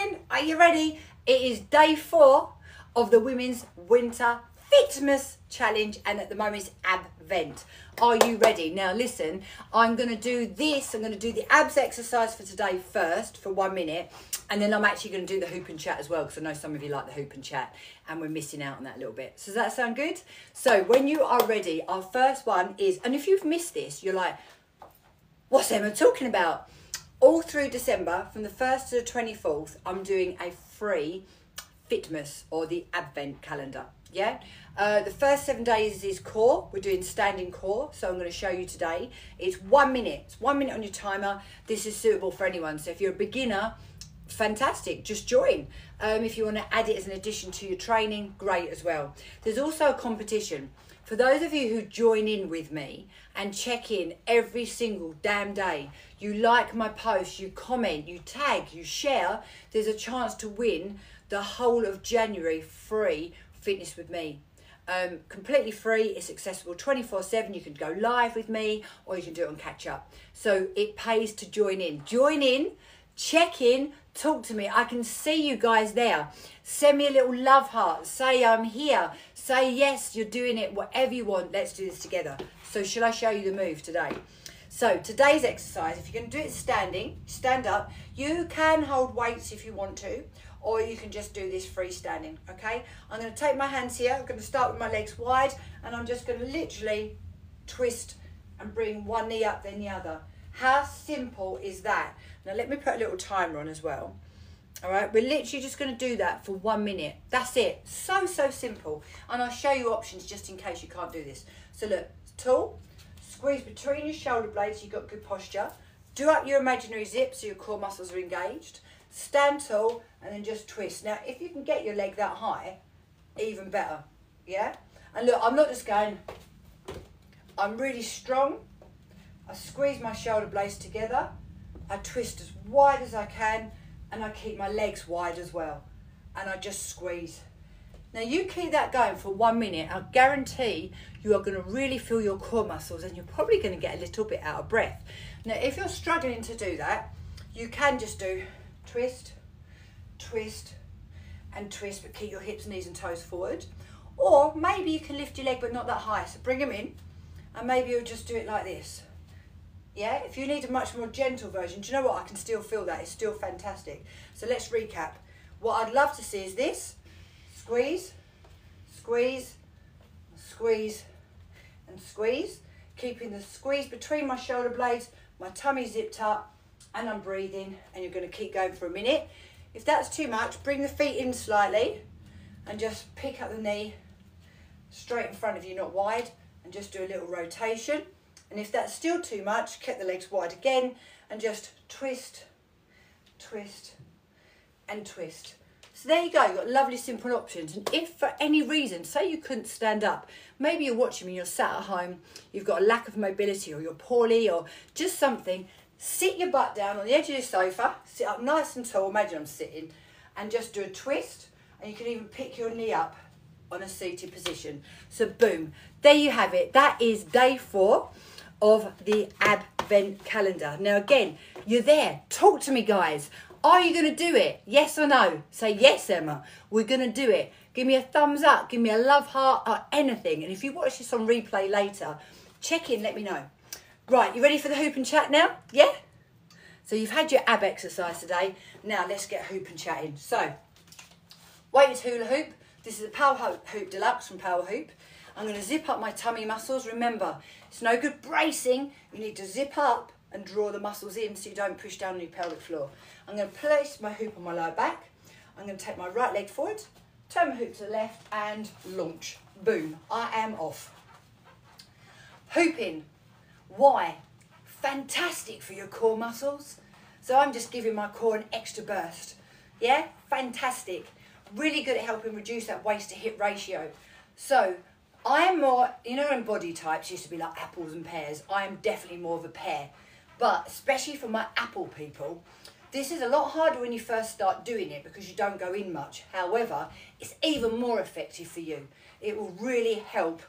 morning. Are you ready? It is day 4 of the Women's Winter FITMAS Challenge, and at the moment it's Advent. Are you ready? Now listen, I'm going to do this. I'm going to do the abs exercise for today first for 1 minute, and then I'm actually going to do the hoop and chat as well, because I know some of you like the hoop and chat and we're missing out on that a little bit. So does that sound good? So when you are ready, our first one is, and if you've missed this, you're like, what's Emma talking about? All through December, from the 1st to the 24th, I'm doing a free FITMAS, or the Advent calendar. Yeah, the first 7 days is core. We're doing standing core, so I'm going to show you today. It's 1 minute. It's 1 minute on your timer. This is suitable for anyone. So if you're a beginner, fantastic, just join. If you want to add it as an addition to your training, great as well. There's also a competition. For those of you who join in with me and check in every single damn day, you like my posts, you comment, you tag, you share, there's a chance to win the whole of January free fitness with me. Completely free. It's accessible 24/7. You can go live with me, or you can do it on catch up. So it pays to join in. Join in, check in, talk to me. I can see you guys there. Send me a little love heart. Say I'm here. Say yes, you're doing it. Whatever you want. Let's do this together. So shall I show you the move today? So today's exercise, if you're going to do it standing, stand up. You can hold weights if you want to, or you can just do this freestanding, okay? I'm going to take my hands here. I'm going to start with my legs wide, and I'm just going to literally twist and bring one knee up, then the other. How simple is that? Now let me put a little timer on as well. All right, we're literally just going to do that for 1 minute. That's it. So simple. And I'll show you options just in case you can't do this. So look, tall, squeeze between your shoulder blades so you've got good posture. Do up your imaginary zip so your core muscles are engaged. Stand tall and then just twist. Now, if you can get your leg that high, even better, yeah? And look, I'm not just going, I'm really strong. I squeeze my shoulder blades together. I twist as wide as I can, and I keep my legs wide as well. And I just squeeze. Now you keep that going for 1 minute. I guarantee you are going to really feel your core muscles, and you're probably going to get a little bit out of breath. Now, if you're struggling to do that, you can just do twist, twist, and twist, but keep your hips, knees and toes forward. Or maybe you can lift your leg but not that high, so bring them in, and maybe you'll just do it like this. Yeah, if you need a much more gentle version, do you know what? I can still feel that. It's still fantastic. So let's recap. What I'd love to see is this. Squeeze, squeeze, squeeze, and squeeze. Keeping the squeeze between my shoulder blades, my tummy zipped up, and I'm breathing, and you're going to keep going for a minute. If that's too much, bring the feet in slightly and just pick up the knee straight in front of you, not wide, and just do a little rotation. And if that's still too much, keep the legs wide again and just twist, twist, and twist. So there you go, you've got lovely simple options. And if for any reason, say you couldn't stand up, maybe you're watching me, you're sat at home, you've got a lack of mobility, or you're poorly, or just something, sit your butt down on the edge of your sofa, sit up nice and tall, imagine I'm sitting, and just do a twist, and you can even pick your knee up on a seated position. So boom, there you have it. That is day 4 of the Advent calendar. Now again, you're there. Talk to me, guys. Are you going to do it? Yes or no? Say yes, Emma. We're going to do it. Give me a thumbs up. Give me a love heart or anything. And if you watch this on replay later, check in, let me know. Right, you ready for the hoop and chat now? Yeah? So you've had your ab exercise today. Now let's get hoop and chat in. So, weighted hula hoop. This is a Power Hoop Deluxe from Power Hoop. I'm going to zip up my tummy muscles. Remember, it's no good bracing. You need to zip up and draw the muscles in so you don't push down on your pelvic floor. I'm going to place my hoop on my lower back. I'm going to take my right leg forward, turn my hoop to the left, and launch. Boom, I am off. Hooping. Why? Fantastic for your core muscles. So I'm just giving my core an extra burst. Yeah, fantastic. Really good at helping reduce that waist to hip ratio. So I'm more, you know, in body types used to be like apples and pears. I am definitely more of a pear. But especially for my apple people, this is a lot harder when you first start doing it because you don't go in much. However, it's even more effective for you. It will really help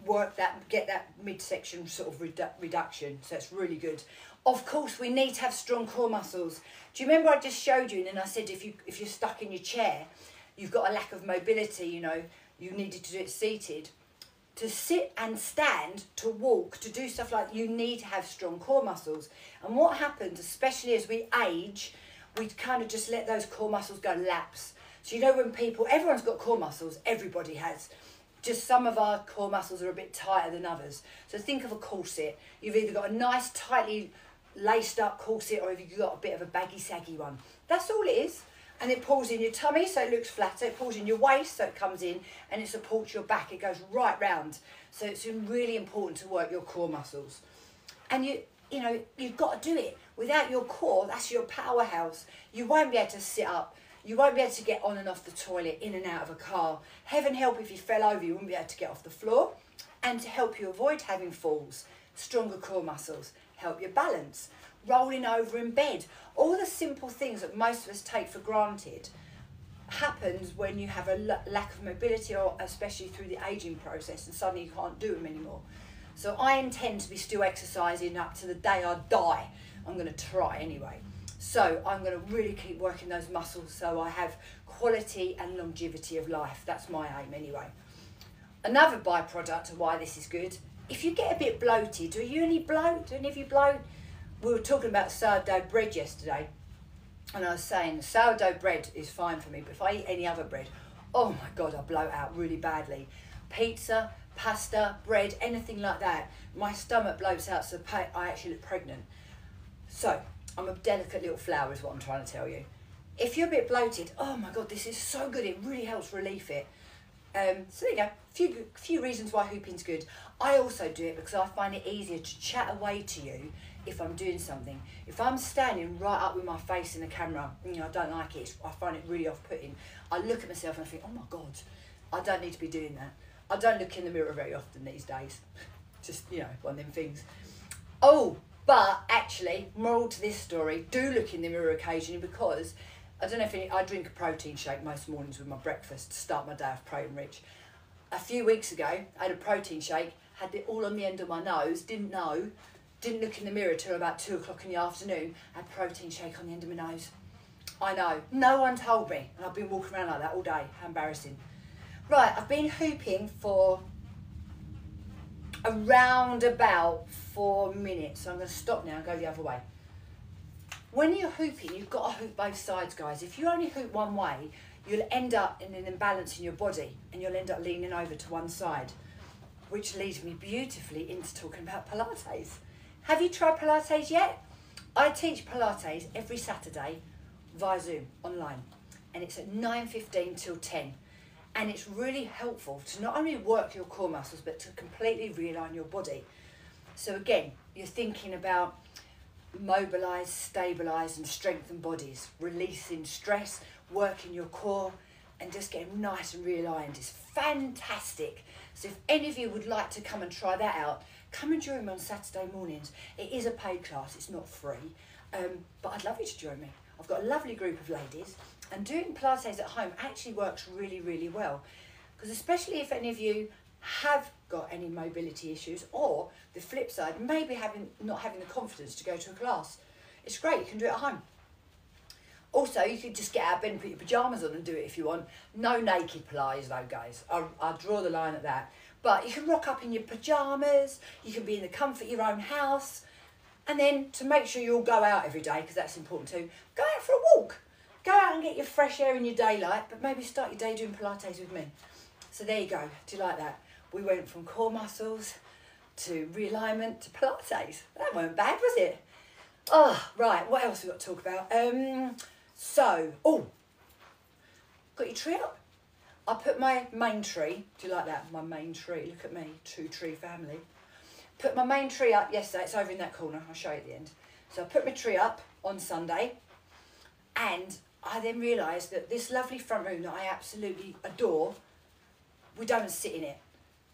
work that, get that midsection sort of reduction. So it's really good. Of course, we need to have strong core muscles. Do you remember I just showed you, and then I said if you're stuck in your chair, you've got a lack of mobility, you know, you needed to do it seated. To sit and stand, to walk, to do stuff like you need to have strong core muscles. And what happens, especially as we age, we kind of just let those core muscles go lapse. So you know when people, everyone's got core muscles, everybody has. Just some of our core muscles are a bit tighter than others. So think of a corset. You've either got a nice tightly laced up corset or you've got a bit of a baggy saggy one. That's all it is. And it pulls in your tummy so it looks flatter, it pulls in your waist so it comes in, and it supports your back, it goes right round. So it's really important to work your core muscles. And you know, you've got to do it. Without your core, that's your powerhouse. You won't be able to sit up, you won't be able to get on and off the toilet, in and out of a car. Heaven help if you fell over, you wouldn't be able to get off the floor. And to help you avoid having falls, stronger core muscles help your balance. Rolling over in bed, all the simple things that most of us take for granted happens when you have a lack of mobility, or especially through the aging process, and suddenly you can't do them anymore. So I intend to be still exercising up to the day I die. I'm going to try anyway. So I'm going to really keep working those muscles so I have quality and longevity of life. That's my aim anyway. Another byproduct of why this is good, if you get a bit bloated, do you any bloat? Do any of you bloat? We were talking about sourdough bread yesterday, and I was saying sourdough bread is fine for me, but if I eat any other bread, oh my God, I bloat out really badly. Pizza, pasta, bread, anything like that, my stomach bloats out so I actually look pregnant. So I'm a delicate little flower is what I'm trying to tell you. If you're a bit bloated, oh my God, this is so good, it really helps relieve it. So there you go, few reasons why hooping's good. I also do it because I find it easier to chat away to you if I'm doing something. If I'm standing right up with my face in the camera, you know, I don't like it, I find it really off-putting. I look at myself and I think, oh my God, I don't need to be doing that. I don't look in the mirror very often these days. Just, you know, one of them things. Oh, but actually, moral to this story, do look in the mirror occasionally, because I don't know if I drink a protein shake most mornings with my breakfast to start my day off protein rich. A few weeks ago, I had a protein shake, had it all on the end of my nose, didn't look in the mirror till about 2 o'clock in the afternoon, had protein shake on the end of my nose. I know, no one told me, and I've been walking around like that all day. How embarrassing. Right, I've been hooping for around about 4 minutes, so I'm going to stop now and go the other way. When you're hooping, you've got to hoop both sides, guys. If you only hoop one way, you'll end up in an imbalance in your body, and you'll end up leaning over to one side, which leads me beautifully into talking about Pilates. Have you tried Pilates yet? I teach Pilates every Saturday via Zoom, online, and it's at 9:15 till 10. And it's really helpful to not only work your core muscles, but to completely realign your body. So again, you're thinking about mobilise, stabilise and strengthen bodies, releasing stress, working your core and just getting nice and realigned is fantastic. So if any of you would like to come and try that out, come and join me on Saturday mornings. It is a paid class, it's not free, but I'd love you to join me. I've got a lovely group of ladies, and doing Pilates at home actually works really, really well. Because especially if any of you have got any mobility issues, or the flip side, maybe not having the confidence to go to a class, it's great, you can do it at home. Also, you could just get out of bed and put your pyjamas on and do it if you want. No naked Pilates though, guys. I'll draw the line at that. But you can rock up in your pyjamas, you can be in the comfort of your own house, and then to make sure you all go out every day, because that's important too, go out for a walk. Go out and get your fresh air in your daylight, but maybe start your day doing Pilates with me. So there you go, do you like that? We went from core muscles to realignment to Pilates. That weren't bad, was it? Oh, right, what else have we got to talk about? Got your tree up? I put my main tree, do you like that? My main tree, look at me, 2-tree family. Put my main tree up yesterday, it's over in that corner, I'll show you at the end. So I put my tree up on Sunday, and I then realised that this lovely front room that I absolutely adore, we don't sit in it.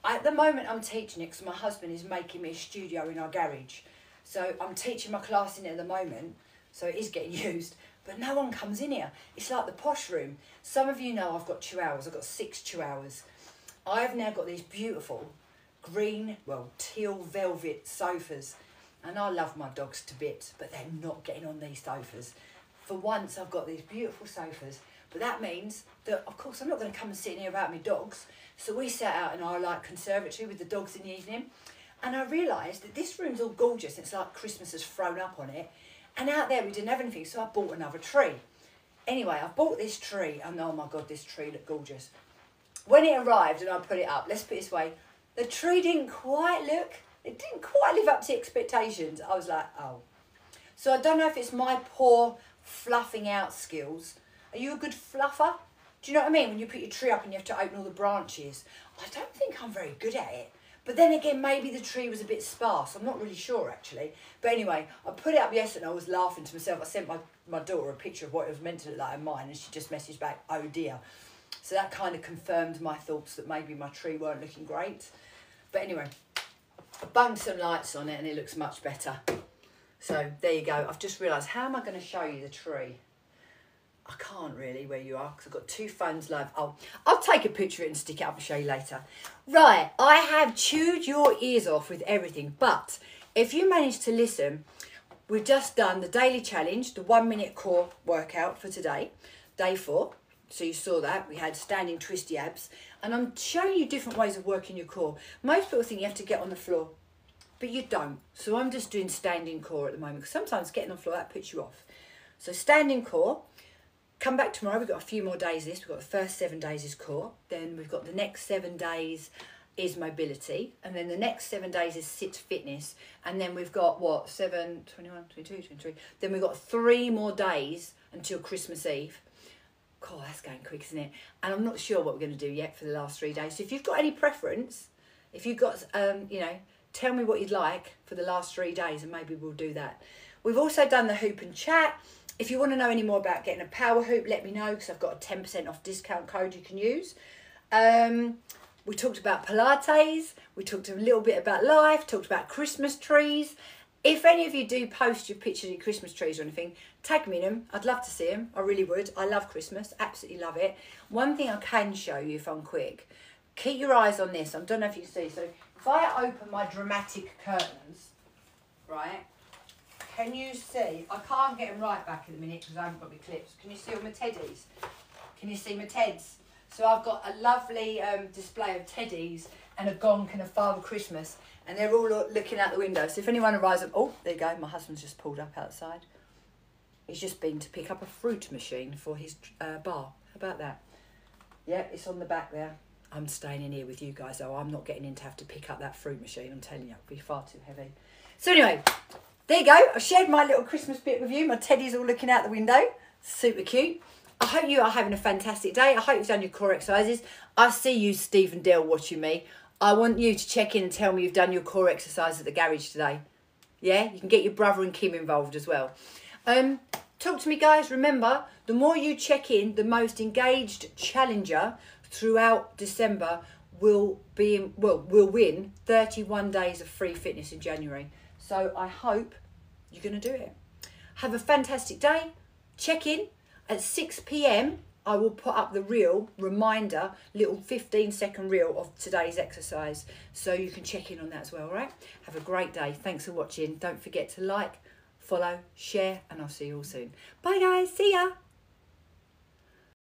At the moment I'm teaching it because my husband is making me a studio in our garage. So I'm teaching my class in it at the moment, so it is getting used, but no one comes in here. It's like the posh room. Some of you know I've got chihuahuas, I've got 6 chihuahuas. I've now got these beautiful green, well, teal velvet sofas. And I love my dogs to bits, but they're not getting on these sofas. For once, I've got these beautiful sofas, but that means that, of course, I'm not going to come and sit in here about my dogs. So we sat out in our like conservatory with the dogs in the evening, and I realised that this room's all gorgeous. It's like Christmas has thrown up on it, and out there we didn't have anything, so I bought another tree. Anyway, I bought this tree, and oh my God, this tree looked gorgeous. When it arrived and I put it up, let's put it this way, the tree didn't quite live up to expectations. I was like, oh. So I don't know if it's my poor fluffing out skills. Are you a good fluffer? Do you know what I mean? When you put your tree up and you have to open all the branches. I don't think I'm very good at it. But then again, maybe the tree was a bit sparse. I'm not really sure, actually. But anyway, I put it up yesterday and I was laughing to myself. I sent my daughter a picture of what it was meant to look like in mine, and she just messaged back, oh dear. So that kind of confirmed my thoughts that maybe my tree weren't looking great. But anyway, I bunged some lights on it and it looks much better. So there you go. I've just realised, how am I going to show you the tree? I can't really where you are because I've got two phones live. Oh, I'll take a picture of it and stick it up and show you later. Right, I have chewed your ears off with everything, but if you managed to listen, we've just done the daily challenge, the 1 minute core workout for today, day 4. So you saw that, we had standing twisty abs, and I'm showing you different ways of working your core. Most people think you have to get on the floor, but you don't. So I'm just doing standing core at the moment, because sometimes getting on the floor, that puts you off. So standing core. Come back tomorrow, we've got a few more days of this. We've got the first 7 days is core. Then we've got the next 7 days is mobility. And then the next 7 days is sit fitness. And then we've got, what, 7, 21, 22, 23. Then we've got 3 more days until Christmas Eve. God, that's going quick, isn't it? And I'm not sure what we're going to do yet for the last 3 days. So if you've got any preference, if you've got, you know, tell me what you'd like for the last 3 days and maybe we'll do that. We've also done the hoop and chat. If you want to know any more about getting a power hoop, let me know, because I've got a 10% off discount code you can use. We talked about Pilates. We talked a little bit about life, talked about Christmas trees. If any of you do post your pictures of your Christmas trees or anything, tag me in them. I'd love to see them. I really would. I love Christmas. Absolutely love it. One thing I can show you if I'm quick. Keep your eyes on this. I don't know if you can see. So if I open my dramatic curtains, right? Can you see? I can't get them right back in a minute because I haven't got my clips. Can you see all my teddies? Can you see my teds? So I've got a lovely display of teddies and a gonk and a Father Christmas, and they're all looking out the window. So if anyone arrives, oh, there you go. My husband's just pulled up outside. He's just been to pick up a fruit machine for his bar. How about that? Yeah, it's on the back there. I'm staying in here with you guys, though. I'm not getting in to have to pick up that fruit machine. I'm telling you, it'll be far too heavy. So anyway, there you go. I've shared my little Christmas bit with you. My teddy's all looking out the window. Super cute. I hope you are having a fantastic day. I hope you've done your core exercises. I see you, Steve and Dale, watching me. I want you to check in and tell me you've done your core exercise at the garage today. Yeah, you can get your brother and Kim involved as well. Talk to me, guys. Remember, the more you check in, the most engaged challenger throughout December will win 31 days of free fitness in January. So I hope you're going to do it. Have a fantastic day. Check in at 6 p.m. I will put up the reel reminder, little 15-second reel of today's exercise. So you can check in on that as well, right? Have a great day. Thanks for watching. Don't forget to like, follow, share, and I'll see you all soon. Bye, guys. See ya.